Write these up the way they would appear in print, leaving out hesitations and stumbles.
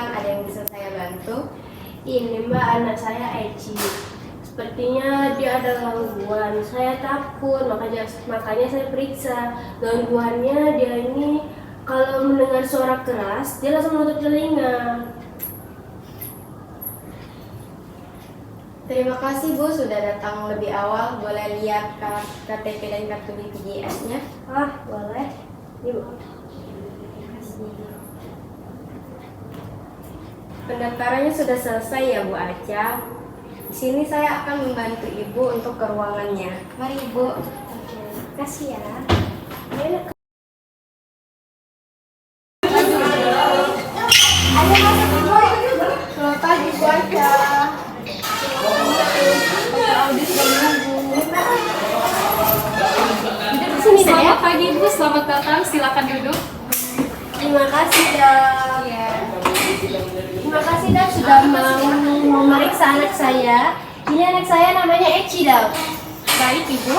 datang, ada yang bisa saya bantu? Ini Mbak, anak saya Eci. Sepertinya dia ada gangguan. Saya takut, makanya saya periksa. Gangguannya dia ini kalau mendengar suara keras, dia langsung menutup telinga. Terima kasih Bu sudah datang lebih awal. Boleh lihat KTP dan kartu BPJS-nya? Boleh. Ini Bu. Pendaftarannya sudah selesai ya Bu Aca. Di sini saya akan membantu Ibu untuk ke ruangannya. Mari Ibu. Terima kasih ya. Ayo masuk Ibu. Selamat pagi Bu Aca. Selamat pagi Ibu, selamat datang. Silakan duduk. Terima kasih Dok. Terima kasih Dok sudah mau memeriksa anak saya. Ini anak saya namanya Eci Dok. Baik Ibu,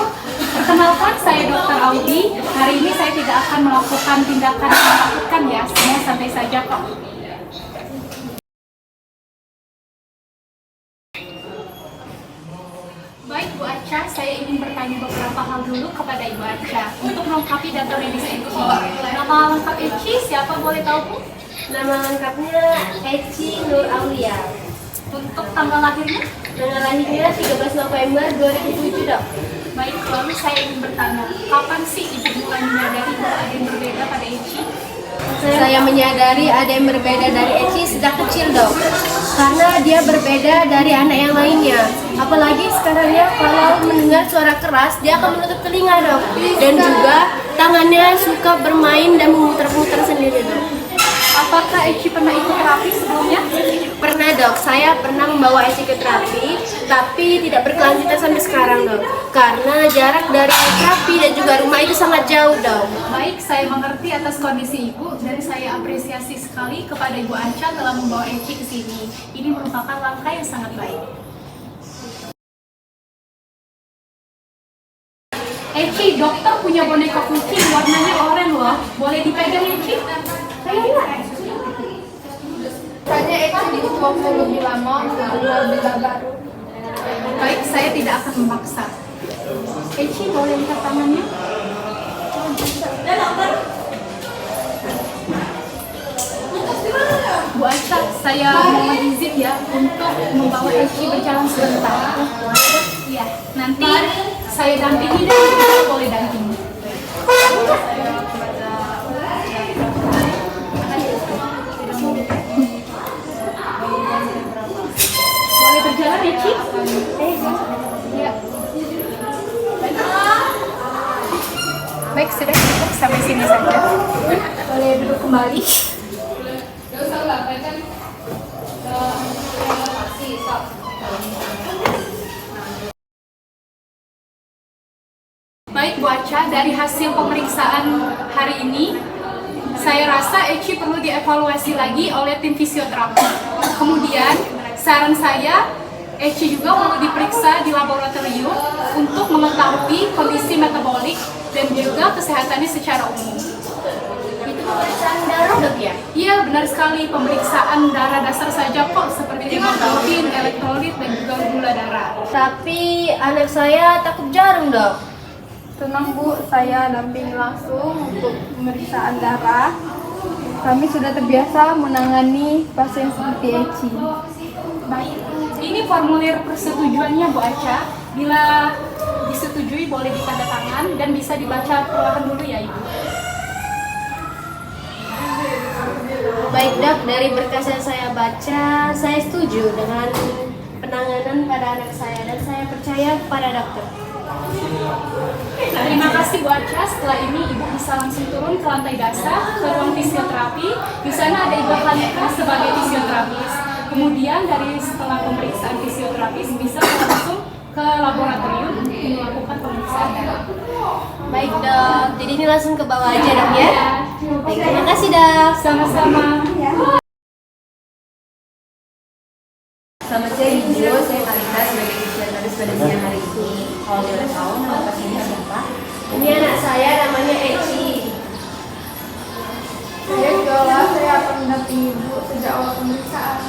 perkenalkan saya Dr. Audi. Hari ini saya tidak akan melakukan tindakan yang menakutkan ya, semua santai saja kok. Baik Bu Aca, saya ingin bertanya beberapa hal dulu kepada Ibu Aca untuk melengkapi data medis Eci. Nama lengkap Eci siapa boleh tahu Bu? Nama lengkapnya Eci Nur Aulia. Untuk tanggal lahirnya? Tanggal lahirnya 13 November 2007 Dok. Baik, lalu saya ingin bertanya, kapan sih Ibu mulai menyadari bahwa ada yang berbeda pada Eci? Saya menyadari ada yang berbeda dari Eci sejak kecil Dok. Karena dia berbeda dari anak yang lainnya. Apalagi sekarang ya kalau mendengar suara keras dia akan menutup telinga Dok. Dan juga tangannya suka bermain dan memutar-mutar sendiri Dok. Apakah Eci pernah ikut terapi sebelumnya? Pernah Dok, saya pernah membawa Eci ke terapi, tapi tidak berkelanjutan sampai sekarang Dok. Karena jarak dari terapi dan juga rumah itu sangat jauh Dok. Baik, saya mengerti atas kondisi Ibu dan saya apresiasi sekali kepada Ibu Aca telah membawa Eci ke sini. Ini merupakan langkah yang sangat baik. Eci, dokter punya boneka kucing warnanya oranye loh. Boleh dipegang Eci? Tanya Eci butuh waktu lebih lama untuk bila baru. Baik, saya tidak akan memaksa. Eci, boleh lihat tangannya? Bu Aca, saya mohon izin ya untuk membawa Eci berjalan sebentar. Iya, nanti saya dampingi dan Ibu boleh dampingi. Boleh berjalan Eci? Iya. Baik, sudah cukup sampai sini saja. Boleh duduk kembali. Baik Bu Aca, dari hasil pemeriksaan hari ini, saya rasa Eci perlu dievaluasi lagi oleh tim fisioterapi. Kemudian, saran saya, Eci juga perlu diperiksa di laboratorium untuk mengetahui kondisi metabolik dan juga kesehatannya secara umum. Itu pemeriksaan darah Dok ya? Iya, benar sekali. Pemeriksaan darah dasar saja kok, seperti hemoglobin, elektrolit, dan juga gula darah. Tapi anak saya takut jarum Dok. Tenang Bu, saya dampingi langsung untuk pemeriksaan darah. Kami sudah terbiasa menangani pasien seperti Eci. Baik, ini formulir persetujuannya Bu Aca. Bila disetujui boleh ditandatangan dan bisa dibaca perlahan dulu ya Ibu. Baik Dok, dari berkas yang saya baca, saya setuju dengan penanganan pada anak saya dan saya percaya pada dokter. Terima kasih Bu Aca. Setelah ini Ibu bisa langsung turun ke lantai dasar ke ruang fisioterapi. Di sana ada Ibu Halika sebagai fisioterapis. Kemudian dari setelah pemeriksaan fisioterapis bisa langsung ke laboratorium melakukan pemeriksaan darah. Baik Dok, jadi ini langsung ke bawah aja Dok ya. Baik, terima kasih Dok. Sama-sama. Selamat siang Ibu, saya Halika sebagai fisioterapis pada siang hari ini. Kalau boleh tahu nama pasiennya siapa? Ini anak saya namanya Eci. Saya juga, saya akan mendampingi Ibu sejak awal pemeriksaan.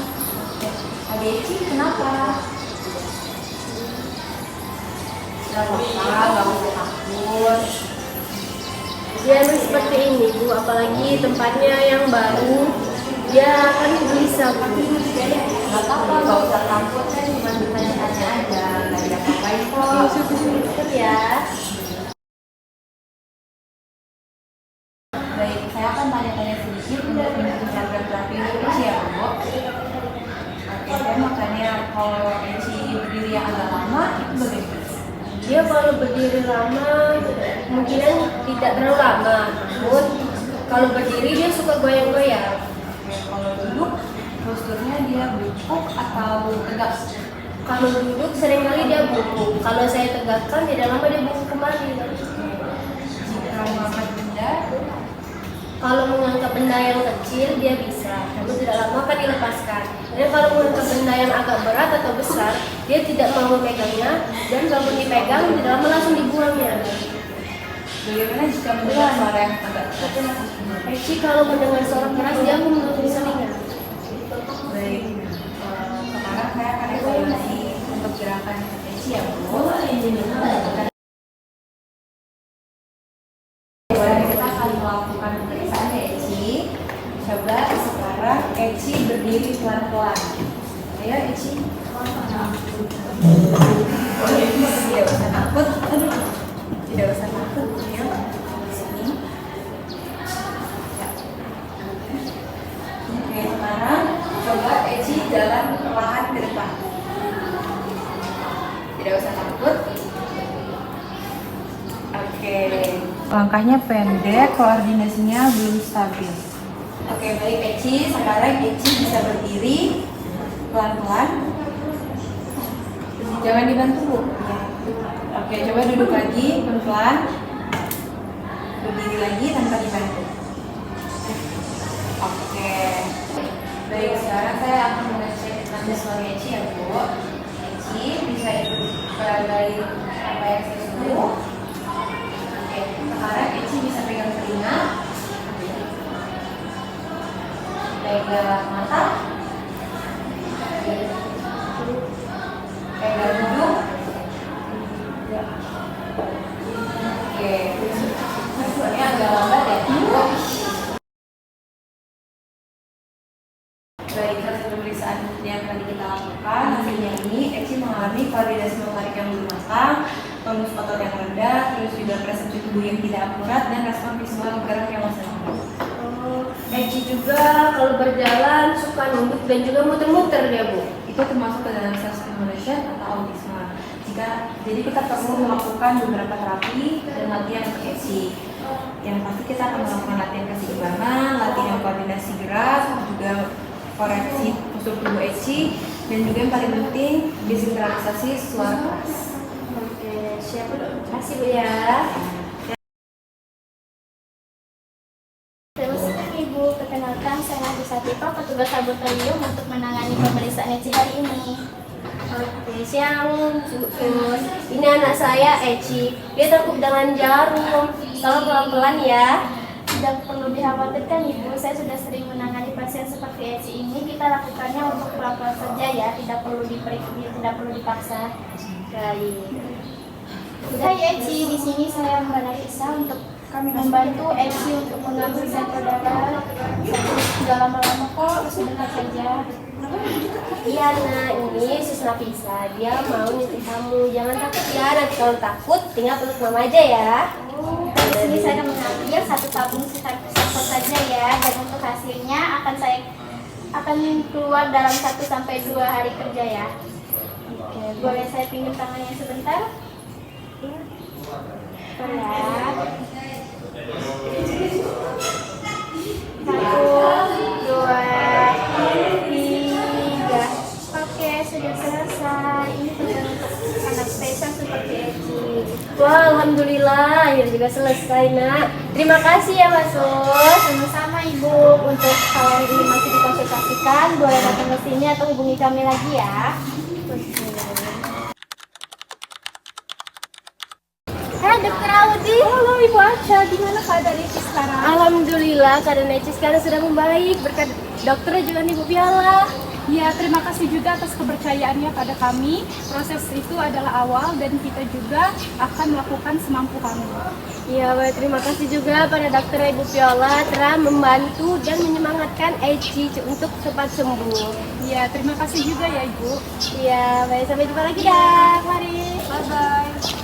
Ada Eci, kenapa? Gak apa-apa, gak usah takut. Dia emang seperti ini Bu, apalagi tempatnya yang baru. Dia akan gelisah Bu. Gak apa-apa, gak usah takut, kan cuma bertanya-tanya aja. Gak ada apa-apain kok. Ikut ya. Baik, saya akan tanya-tanya sedikit untuk menunjukkan terapi Eci ya, Bu. Oke, saya makanya kalau Eci berdiri yang agak lama, itu bagaimana? Dia kalau berdiri lama, kemungkinan tidak terlalu lama. Namun, kalau berdiri dia suka goyang-goyang. Oke, kalau duduk, posturnya dia bungkuk atau tegak? Kalau duduk seringkali dia bungkuk. Kalau saya tegakkan, tidak lama dia bungkuk kembali. Jika mengangkat benda, Kalau mengangkat benda yang kecil dia bisa, namun tidak lama akan dilepaskan. Dan kalau mengangkat benda yang agak berat atau besar, dia tidak mau memegangnya, dan kalau dipegang tidak lama langsung dibuangnya. bagaimana jika mendengar suara yang agak keras? Eci kalau mendengar suara keras dia akan menutup telinga. Baik, sekarang saya akan evaluasi untuk gerakan Eci ya, Bu. Kita akan melakukan pemeriksaan ya, Eci. Coba sekarang Eci berdiri pelan-pelan. Ayo Eci. Tidak usah takut. Tidak usah takut. Ayo. Sini. Ya. Oke, sekarang coba Eci jalan perlahan ke depan. Tidak usah takut. Oke. Langkahnya pendek, koordinasinya belum stabil. Oke, baik Eci. Sekarang Eci bisa berdiri pelan-pelan. Jangan dibantu, Bu. Oke, coba duduk lagi pelan-pelan. Berdiri lagi tanpa dibantu. Oke. Baik, sekarang saya akan mengecek nada suara Eci ya, Bu. Eci bisa ikut pelajari apa yang saya suruh. Oke, sekarang Eci bisa pegang telinga, pegang mata, pegang hidung. Oke, ini agak lambat ya. Baik, hasil pemeriksaan yang tadi kita lakukan, hasilnya ini Eci mengalami koordinasi motorik yang belum matang, tonus otot yang rendah, terus juga persepsi tubuh yang tidak akurat, dan respon visual gerak yang masih lambat. Eci juga kalau berjalan suka nunduk dan juga muter-muter dia Bu. Itu termasuk ke dalam self stimulation atau autisme. Jadi kita perlu melakukan beberapa terapi dan latihan untuk Eci. Yang pasti kita akan melakukan latihan keseimbangan, latihan koordinasi gerak, juga koreksi postur tubuh Eci, dan juga yang paling penting desentralisasi suara keras. Oke, siap Bu. Terima kasih Bu ya. Ibu, perkenalkan saya Nafisa Tifa, petugas laboratorium untuk menangani pemeriksaan Eci hari ini. Oke, siang Bu. Ini anak saya Eci. Dia takut dengan jarum. Tolong pelan-pelan ya. Tidak perlu dikhawatirkan Ibu, saya sudah sering menangani pasien seperti Eci ini. Kita lakukannya untuk pelan-pelan saja ya, tidak perlu dipaksa. Baik. Hai Eci, di sini saya Mbak Nafisa untuk membantu Eci untuk mengambil sampel darah. Tidak lama-lama kok, sebentar saja. Iya nak, ini Sus Nafisa. Dia mau nyuntik kamu. Jangan takut ya. Nanti kalau takut tinggal peluk mama aja ya. Di sini saya akan mengambil satu tabung sampel saja ya, dan untuk hasilnya akan keluar dalam 1-2 hari kerja ya. Oke, boleh saya pinjam tangannya sebentar? Berat. 1, 2, 3. Oke, sudah selesai. Ini tujuan untuk anak spesial seperti Eci. Wah, alhamdulillah. Akhirnya juga selesai nak. Terima kasih ya Mas Sus. Sama-sama Ibu. Untuk kalau ini masih dikonsultasikan, boleh datang ke sini atau hubungi kami lagi ya. Hai Dokter Audi. Halo Ibu Aca, gimana keadaan Eci sekarang? sekarang? Alhamdulillah keadaan Eci sekarang sudah membaik berkat dokter juga nih Bu Piala. Ya, terima kasih juga atas kepercayaannya pada kami. Proses itu adalah awal dan kita juga akan melakukan semampu kami. Ya, baik, terima kasih juga pada dokter Ibu Viola telah membantu dan menyemangatkan Eci untuk cepat sembuh. Ya, terima kasih juga ya Ibu. Ya, baik, sampai jumpa lagi dah. Mari. Bye-bye.